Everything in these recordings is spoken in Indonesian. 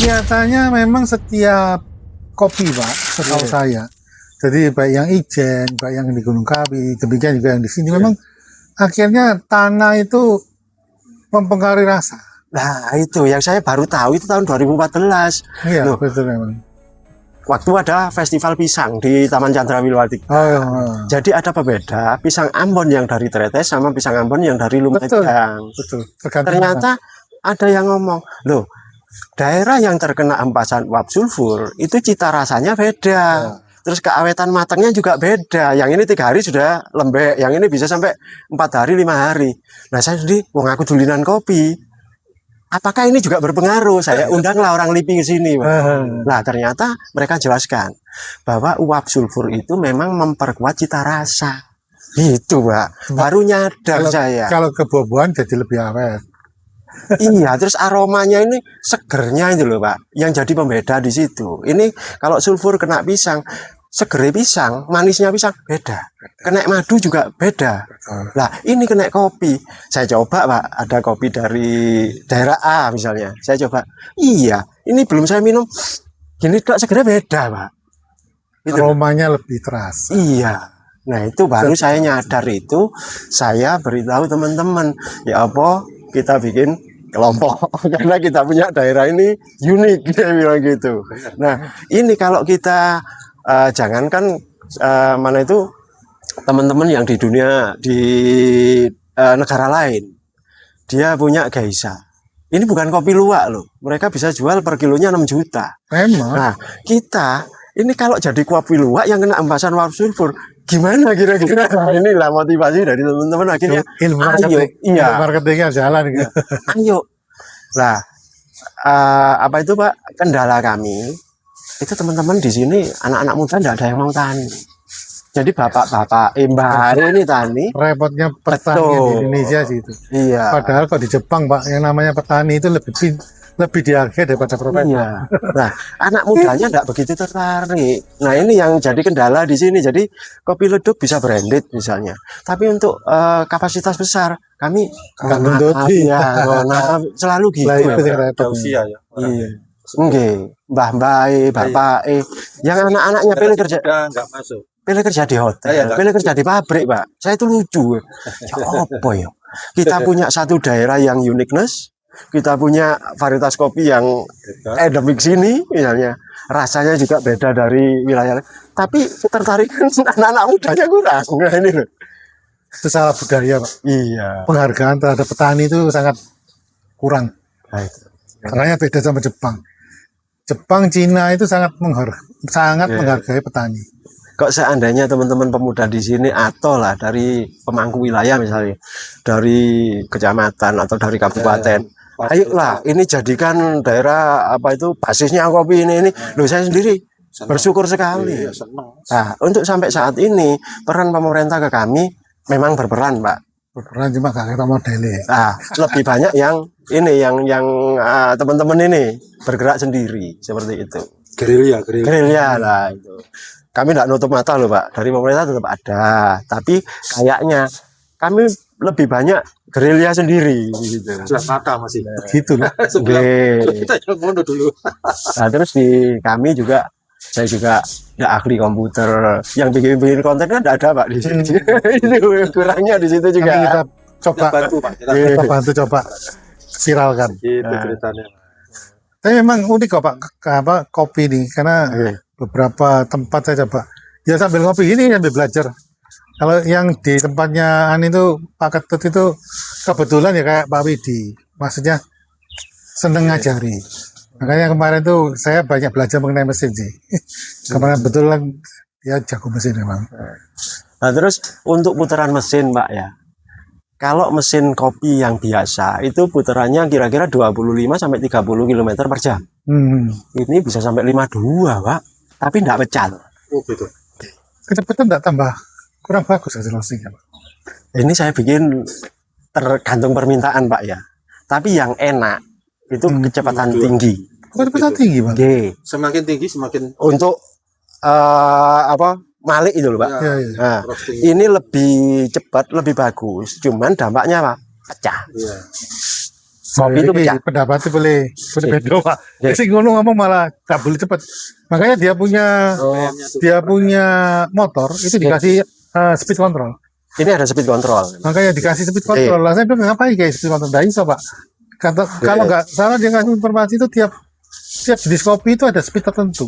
Kelihatannya memang setiap kopi, Pak, setahu saya. Jadi baik yang Ijen, baik yang di Gunung Kawi, demikian juga yang di sini. Memang akhirnya tanah itu mempengaruhi rasa. Nah, itu yang saya baru tahu itu tahun 2014. Iya, Loh, betul memang. waktu ada festival pisang di Taman Chandrawilawati. Oh, iya. Jadi ada pembeda pisang Ambon yang dari Tretes sama pisang Ambon yang dari Betul. Lumajang. Betul. Tergantung Ternyata ada yang ngomong, loh, daerah yang terkena hempasan uap sulfur itu cita rasanya beda. Ya. Terus keawetan matangnya juga beda. Yang ini 3 hari sudah lembek, yang ini bisa sampai 4 hari, 5 hari. Nah, saya sendiri, wong aku dulinan kopi. Apakah ini juga berpengaruh? Saya undanglah orang LIPI ke sini. Nah, ternyata mereka jelaskan bahwa uap sulfur itu memang memperkuat cita rasa. Itu, Pak. Baru nyadar saya. Kalau kebobohan jadi lebih awet. Iya, terus aromanya ini segernya itu loh, Pak. Yang jadi pembeda di situ. Ini kalau sulfur kena pisang, segernya pisang, manisnya pisang beda. Kena madu juga beda. Lah, ini kena kopi. Saya coba, Pak, ada kopi dari daerah A misalnya. Saya coba. Iya, ini belum saya minum. Gini kok segernya beda, Pak. Itu. Aromanya lebih terasa. Iya. Nah, itu baru saya nyadar itu, saya beritahu teman-teman, ya apa kita bikin kelompok karena kita punya daerah ini unik, dia bilang gitu. Nah, ini kalau kita jangankan mana itu teman-teman yang di dunia di negara lain, dia punya geisha. Ini bukan kopi luwak loh, mereka bisa jual per kilonya 6 juta. Memang. Nah, kita ini kalau jadi kopi luwak yang kena hempasan uap sulfur, gimana kira-kira? Nah, inilah motivasi dari teman-teman akhirnya. Ilmu Ayo, iya. marketingnya jalan gitu. Ayo. Nah, apa itu Pak? Kendala kami itu teman-teman di sini anak-anak muda tidak ada yang mau tani. Jadi bapak-bapak Mbak ini tani. Repotnya petani di Indonesia sih itu. Iya. Padahal kalau di Jepang, Pak, yang namanya petani itu lebih dihargai daripada profesor. Iya. Nah, anak mudanya tidak begitu tertarik. Nah, ini yang jadi kendala di sini. Jadi kopi ledug bisa branded misalnya. Tapi untuk kapasitas besar kami nggak nuntut. Ya, selalu gitu. Lah, itu yang repot. Usia ya. Iya. Nggih, mbah-mbah, bapak, yang anak-anaknya pilih kerja nggak masuk. Pilih kerja di hotel, pilih kerja di pabrik, Pak. Saya itu lucu. Ya apa ya? Kita punya satu daerah yang uniqueness, kita punya varietas kopi yang endemik sini, misalnya. Rasanya juga beda dari wilayah lain. Tapi ketertarikan anak-anak mudanya kurang. Nah, ini loh. Itu salah budaya, Pak. Iya. Penghargaan terhadap petani itu sangat kurang. Nah, itu. Karena beda sama Jepang. Jepang, Cina itu sangat menghargai petani. Kok seandainya teman-teman pemuda di sini atau lah dari pemangku wilayah misalnya, dari kecamatan atau dari kabupaten, ayolah ini jadikan daerah apa itu basisnya kopi ini. Loh, saya sendiri bersyukur sekali. Nah, untuk sampai saat ini peran pemerintah ke kami memang berperan, Pak. Berperan cuma gak kita modelnya. Nah, lebih banyak yang ini yang teman-teman ini bergerak sendiri seperti itu. Gerilya lah itu. Kami tidak nutup mata loh, Pak. Dari pemerintah tetap ada, tapi kayaknya kami lebih banyak gerilya sendiri gitu. Sebelah mata masih. Gitu lah. Kita yang mundur dulu. Nah, terus di kami juga saya juga ya ahli komputer yang bikin konten kan tidak ada, Pak, di sini. Itu kurangnya di situ juga. Kita coba bantu, Pak. kita bantu coba viralkan. Gitu ceritanya. Tapi memang unik kok, Pak, kopi ini karena beberapa tempat saya coba ya sambil ngopi ini sambil belajar. Kalau yang di tempatnya itu Pak Ketut itu kebetulan ya kayak Pak Widi, maksudnya seneng ngajari. Makanya kemarin tuh saya banyak belajar mengenai mesin sih. Kemarin betulan ya jago mesin memang. Nah, terus untuk putaran mesin, Pak, ya. Kalau mesin kopi yang biasa itu putarannya kira-kira 25 sampai 30 km per jam. Ini bisa sampai 52, Pak. Tapi tidak pecal. Oh, gitu. Kecepatan tidak tambah kurang bagus hasil roastingnya, Pak. Ini saya bikin tergantung permintaan, Pak, ya. Tapi yang enak itu kecepatan tinggi. Kecepatan tinggi, Pak. Semakin tinggi semakin untuk malik itu loh, Pak. Ya. Nah, ini lebih cepat, lebih bagus. Cuman dampaknya apa? Pecah. Iya. Kopi itu pecah. Pendapatnya boleh beda Pak. Iya. Sing ngono ngomong malah gak boleh cepet. Makanya dia punya motor itu dikasih speed control. Ini ada speed control. Makanya dikasih speed control. Lah saya bilang ngapain guys speed control? Nah, iso Pak. Kalau nggak salah dia ngasih informasi itu tiap jenis kopi itu ada speed tertentu.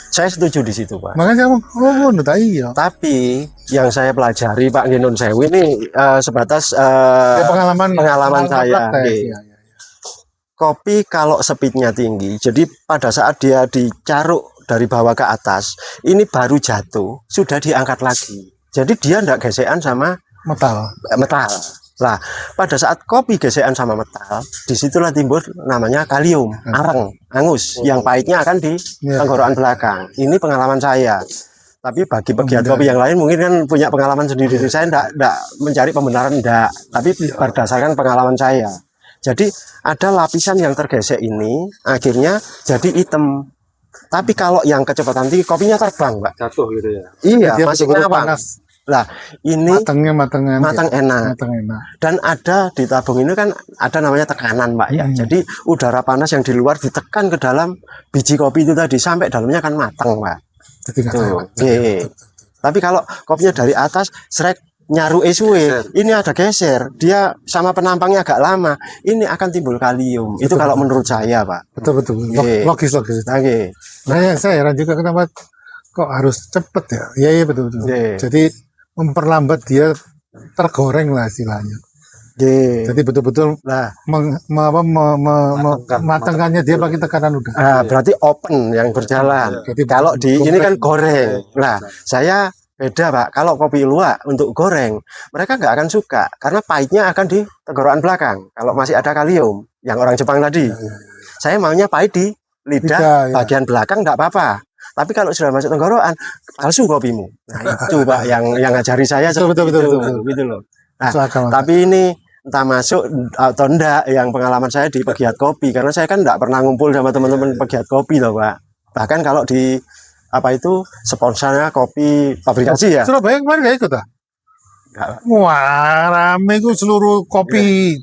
Saya setuju di situ, Pak. Makanya saya ngomong, oh, iya. Tapi yang saya pelajari Pak Ginun Sewu ini sebatas pengalaman saya. Praktek, ya. Kopi kalau speednya tinggi, jadi pada saat dia dicaruk dari bawah ke atas, ini baru jatuh, sudah diangkat lagi. Jadi dia tidak gesekan sama Metal. Lah, pada saat kopi gesekan sama metal, disitulah timbul namanya kalium, arang, angus, yang pahitnya akan di tenggorokan belakang. Ini pengalaman saya. Tapi bagi pegiat kopi yang lain mungkin kan punya pengalaman sendiri. Saya tidak mencari pembenaran, tidak. Tapi berdasarkan pengalaman saya. Jadi ada lapisan yang tergesek ini, akhirnya jadi hitam. Tapi kalau yang kecepatan tinggi, kopinya terbang, Pak. Jatuh gitu ya. Iya, Dia masih ngawang. Lah, ini matang enak. Dan ada di tabung ini kan ada namanya tekanan, Pak ya. Jadi udara panas yang di luar ditekan ke dalam biji kopi itu tadi sampai dalamnya kan matang, Pak. Tuh. Tapi kalau kopinya dari atas, srek nyaru esue, ini ada geser. Dia sama penampangnya agak lama. Ini akan timbul kalium. Itu kalau menurut saya, Pak. Betul. Logis. Oke. Nah, saya heran juga kenapa kok harus cepet ya. Iya betul. Jadi memperlambat dia tergoreng lah istilahnya. Jadi betul-betul matangkannya dia pakai tekanan udara. Berarti open yang berjalan. Jadi kalau di ini kan goreng. Nah, saya beda Pak. Kalau kopi luwak untuk goreng, mereka nggak akan suka karena pahitnya akan di tenggorokan belakang. Kalau masih ada kalium, yang orang Jepang tadi. Saya maunya pahit di lidah bagian belakang nggak apa-apa. Tapi kalau sudah masuk tenggorokan, palsu kopimu. Nah, itu Pak yang ngajari saya betul. Gitu loh. Nah, tapi ini entah masuk atau enggak yang pengalaman saya di pegiat kopi, karena saya kan enggak pernah ngumpul sama teman-teman pegiat kopi loh, Pak. Bahkan kalau di sponsornya kopi pabrikasi ya. Surabaya kemarin nggak ikut ah? Wah, rame itu seluruh kopi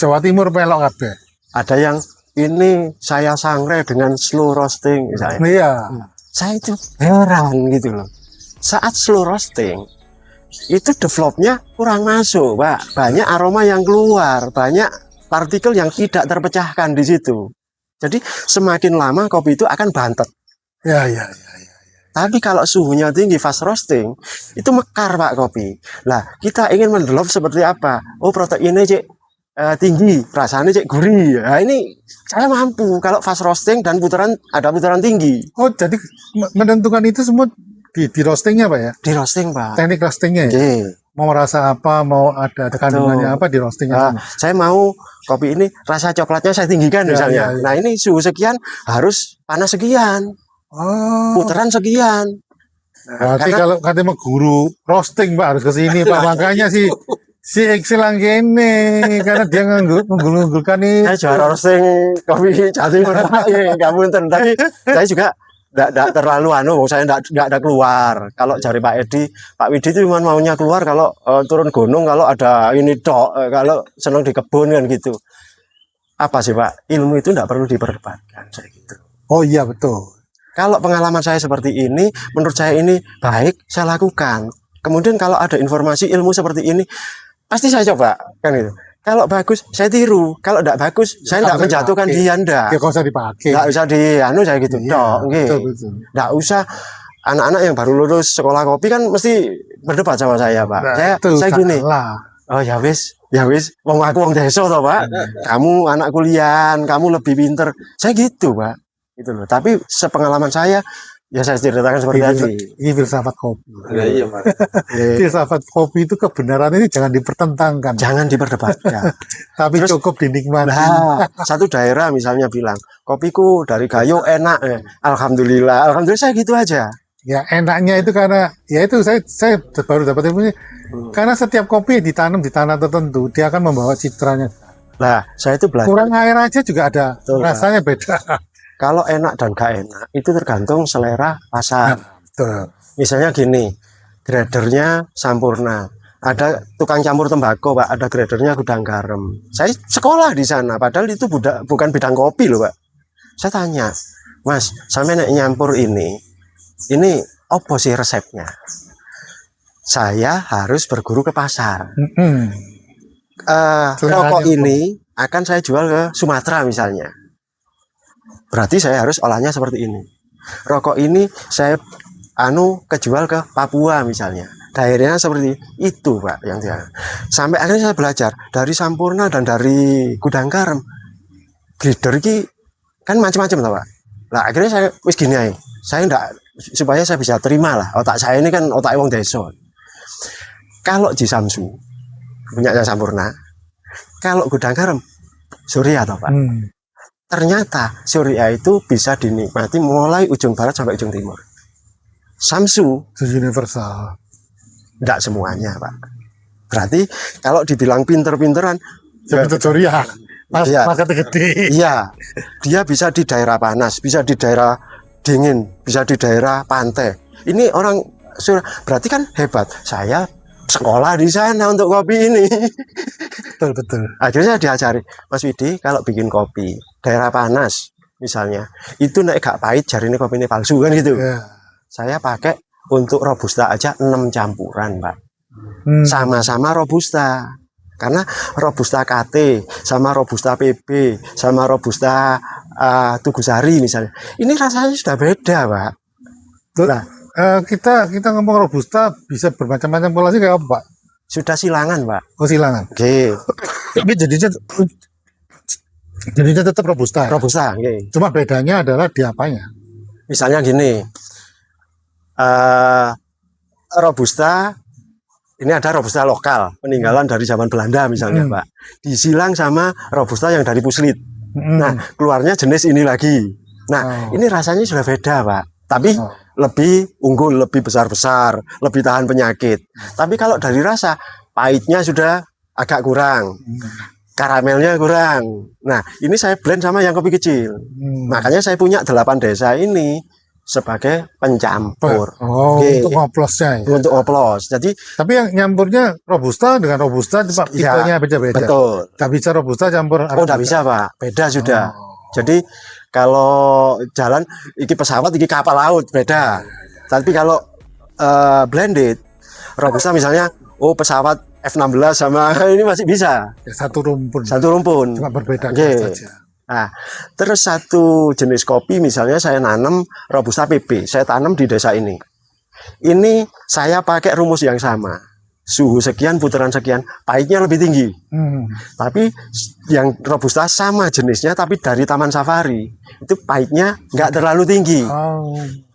Jawa Timur pelok kabeh. Ada yang ini saya sangre dengan slow roasting misalnya. Iya. Saya itu heran gitu loh. Saat slow roasting itu developnya kurang masuk, Pak. Banyak aroma yang keluar, banyak partikel yang tidak terpecahkan di situ. Jadi semakin lama kopi itu akan bantet. Iya. Tapi kalau suhunya tinggi fast roasting itu mekar, Pak, kopi. Lah kita ingin mendevelop seperti apa? Oh, proteinnya tinggi, rasanya gurih. Nah, ini saya mampu kalau fast roasting dan ada putaran tinggi. Oh, jadi menentukan itu semua di roastingnya Pak ya? Di roasting, Pak. Teknik roastingnya ya? Mau rasa apa, mau ada kandungannya apa di roastingnya. Saya mau kopi ini rasa coklatnya saya tinggikan misalnya. Nah, ini suhu sekian harus panas sekian. Putaran sekian. Berarti kalau katanya guru roasting Pak harus ke sini Pak. Makanya si Excel gini karena dia mengunggulkan nih. Saya juara roasting kopi Jatim Pak. Nggak punten. Tapi saya juga nggak terlalu saya nggak ada keluar. Kalau cari Pak Edi, Pak Widi itu cuma maunya keluar kalau turun gunung, kalau ada ini kalau senang di kebun kan gitu. Apa sih Pak? Ilmu itu nggak perlu diperdebatkan saya gitu. Oh iya betul. Kalau pengalaman saya seperti ini, menurut saya ini baik, saya lakukan. Kemudian kalau ada informasi ilmu seperti ini, pasti saya coba kan gitu. Kalau bagus saya tiru, kalau tidak bagus saya tidak menjatuhkan dia ndak. Ya kok usah dipakai. Nggak usah saya gitu. Betul. Nggak usah anak-anak yang baru lulus sekolah kopi kan mesti berdebat sama saya, Pak. Saya gini. Oh ya wis, wong aku wong desa toh, Pak. Kamu anak kuliah, kamu lebih pinter. Saya gitu, Pak. Gitu loh. Tapi sepengalaman saya ya saya ceritakan seperti tadi. Ini filsafat kopi. Iya, Mas. Filsafat kopi itu kebenaran ini jangan dipertentangkan. Jangan diperdebatkan. Tapi terus, cukup dinikmati. Nah, satu daerah misalnya bilang, kopiku dari Gayo enak. Alhamdulillah saya gitu aja. Ya enaknya itu karena ya itu saya baru dapat ilmunya. Karena setiap kopi ditanam di tanah tertentu, dia akan membawa citranya. Nah, saya itu belajar. Kurang air aja juga ada. Betul, rasanya beda. Kalau enak dan gak enak itu tergantung selera pasar. Betul. Misalnya gini, gradernya Sampurna, ada tukang campur tembakau Pak, ada gradernya gudang garam. Saya sekolah di sana, padahal itu bukan bidang kopi loh Pak. Saya tanya, Mas, sampai nek nyampur ini apa sih resepnya? Saya harus berguru ke pasar. Rokok ini akan saya jual ke Sumatera misalnya. Berarti saya harus olahnya seperti ini. Rokok ini saya kejual ke Papua misalnya. Daerahnya seperti itu Pak yang dia. Sampai akhirnya saya belajar dari Sampurna dan dari gudang garam. Grader ini kan macam-macam lah Pak. Nah akhirnya saya wis gini aja. Saya enggak, supaya saya bisa terima lah. Otak saya ini kan otak wong desa. Kalau di Samsu punya Sampurna, kalau gudang garam Surya toh Pak. Ternyata Surya itu bisa dinikmati mulai ujung barat sampai ujung timur. Samsu universal. Enggak semuanya Pak. Berarti kalau dibilang pinter-pinteran ya Surya. Iya, marketnya gede. Iya, dia bisa di daerah panas, bisa di daerah dingin, bisa di daerah pantai. Ini orang berarti kan hebat. Saya sekolah di sana untuk kopi ini. Betul. Akhirnya saya diajari, Mas Widi kalau bikin kopi daerah panas misalnya, itu nek gak pahit jari ini kopi ini palsu kan gitu. Yeah. Saya pakai untuk robusta aja 6 campuran Pak. Sama-sama robusta. Karena robusta KT sama robusta PB sama robusta Tugusari misalnya, ini rasanya sudah beda Pak. Nah, kita ngomong robusta bisa bermacam-macam pola sih kayak apa Pak? Sudah silangan Pak. Oh silangan. Oke. Tapi jadinya tetap robusta. Robusta. Oke. Cuma bedanya adalah di apanya? Misalnya gini, robusta ini ada robusta lokal peninggalan dari zaman Belanda misalnya Pak, disilang sama robusta yang dari Puslit. Nah keluarnya jenis ini lagi. Nah ini rasanya sudah beda Pak, tapi lebih unggul, lebih besar-besar, lebih tahan penyakit. Tapi kalau dari rasa, pahitnya sudah agak kurang, karamelnya kurang. Nah ini saya blend sama yang kopi kecil. Makanya saya punya 8 desa ini sebagai pencampur. Untuk ngoplosnya ya? Untuk ngoplos. Jadi, tapi yang nyampurnya robusta dengan robusta tipenya beda-beda. Betul. Gak bisa robusta campur Arabica. Oh, gak bisa Pak. Beda sudah. Jadi kalau jalan iki pesawat, iki kapal laut beda. Tapi kalau blended robusta misalnya, pesawat F-16 sama ini masih bisa. Ya, satu rumpun. Cuma berbeda saja. Nah, terus satu jenis kopi misalnya saya nanam robusta PB, saya tanam di desa ini. Ini saya pakai rumus yang sama. Suhu sekian, putaran sekian, pahitnya lebih tinggi. Tapi yang robusta sama jenisnya tapi dari Taman Safari, itu pahitnya nggak terlalu tinggi.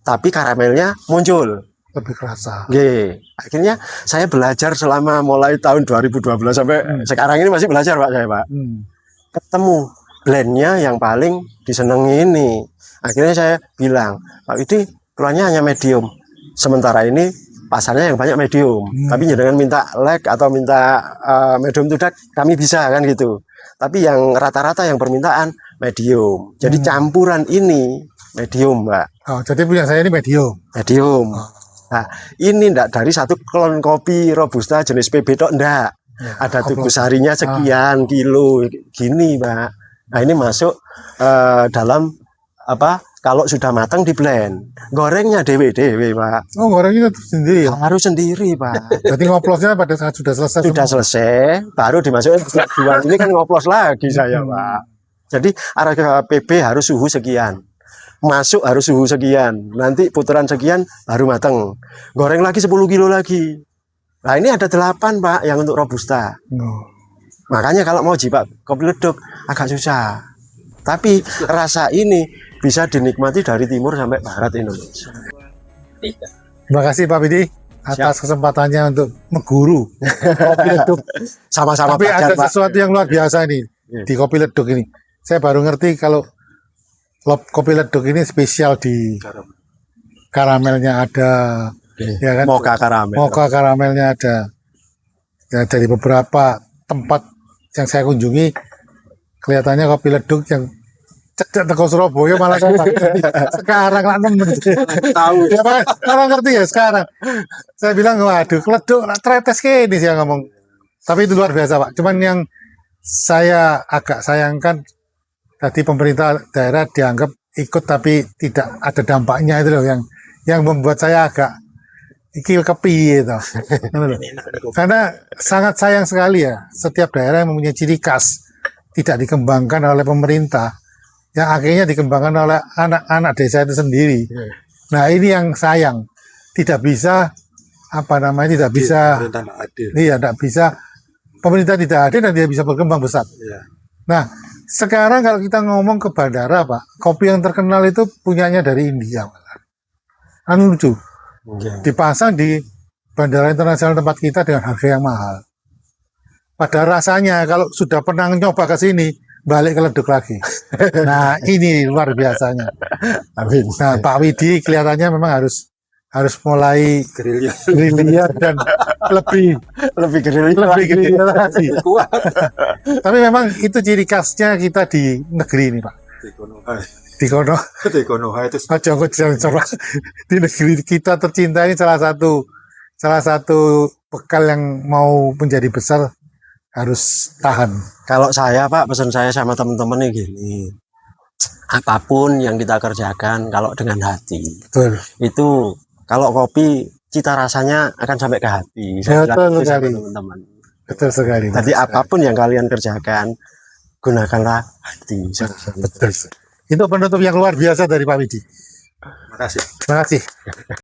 Tapi karamelnya muncul. Lebih kerasa. Akhirnya saya belajar selama mulai tahun 2012 sampai sekarang ini masih belajar Pak saya Pak. Ketemu blendnya yang paling disenangi ini. Akhirnya saya bilang, Pak Widi keluarnya hanya medium. Sementara ini pasarnya yang banyak medium. Tapi jangan minta leg atau minta medium to dark, kami bisa kan gitu. Tapi yang rata-rata yang permintaan medium. Jadi campuran ini medium Mbak. Jadi punya saya ini medium. Medium. Nah ini enggak dari satu klon kopi robusta jenis PB tok enggak. Ya, ada Tugusarinya sekian kilo gini Mbak. Nah ini masuk dalam kalau sudah matang di blend, gorengnya dewe Pak. Gorengnya sendiri ya? Harus sendiri Pak. Jadi ngoplosnya pada saat sudah selesai. Sudah selesai, baru dimasukin buang ini kan ngoplos lagi saya Pak. Jadi area PB harus suhu sekian, masuk harus suhu sekian, nanti putaran sekian baru matang. Goreng lagi 10 kilo lagi. Nah ini ada 8 Pak yang untuk robusta. Makanya kalau mau jipak kopi ledug agak susah. Tapi rasa ini bisa dinikmati dari timur sampai barat Indonesia. Terima kasih Pak Widi atas kesempatannya untuk mengguru kopi ledug. Sama-sama. Tapi ada sesuatu yang luar biasa ini di kopi ledug ini. Saya baru ngerti kalau kopi ledug ini spesial di karamelnya ada. Ya kan? Mocha karamel. Mocha karamelnya ada. Ya, dari beberapa tempat yang saya kunjungi kelihatannya kopi ledug yang cedak teko Surabaya malah saya sekarang lah nemen. Tahu. Ya Pak, orang ngerti ya sekarang. Saya bilang waduh, keleduk lah tretes ke ini saya ngomong. Tapi itu luar biasa Pak. Cuman yang saya agak sayangkan tadi pemerintah daerah dianggap ikut tapi tidak ada dampaknya itu loh yang membuat saya agak iki kepiye itu. Karena sangat sayang sekali ya setiap daerah yang mempunyai ciri khas tidak dikembangkan oleh pemerintah yang akhirnya dikembangkan oleh anak-anak desa itu sendiri. Nah ini yang sayang tidak bisa tidak bisa Pemerintah nggak adil. iya tidak bisa pemerintah tidak ada dan tidak bisa berkembang besar. Iya. Nah sekarang kalau kita ngomong ke bandara Pak, kopi yang terkenal itu punyanya dari India. Kan lucu. Dipasang di bandara internasional tempat kita dengan harga yang mahal. Pada rasanya kalau sudah pernah nyoba ke sini, balik keleduk lagi. Nah ini luar biasanya. Amin. Nah Pak Widi kelihatannya memang harus mulai Gerilya. dan lebih gerilya lagi. Kuat. Tapi memang itu ciri khasnya kita di negeri ini Pak. Di kono. Di Konoha itu Aja kok jangan di negeri kita tercinta ini salah satu bekal yang mau menjadi besar harus tahan. Kalau saya Pak, pesan saya sama teman-teman nih gini, apapun yang kita kerjakan kalau dengan hati Betul. itu kalau kopi cita rasanya akan sampai ke hati. Saya Betul bilang gitu sama sekali. teman-teman. Betul sekali. Jadi apapun yang kalian kerjakan gunakanlah hati. Betul. Itu penutup yang luar biasa dari Pak Widi. makasih. Terima kasih.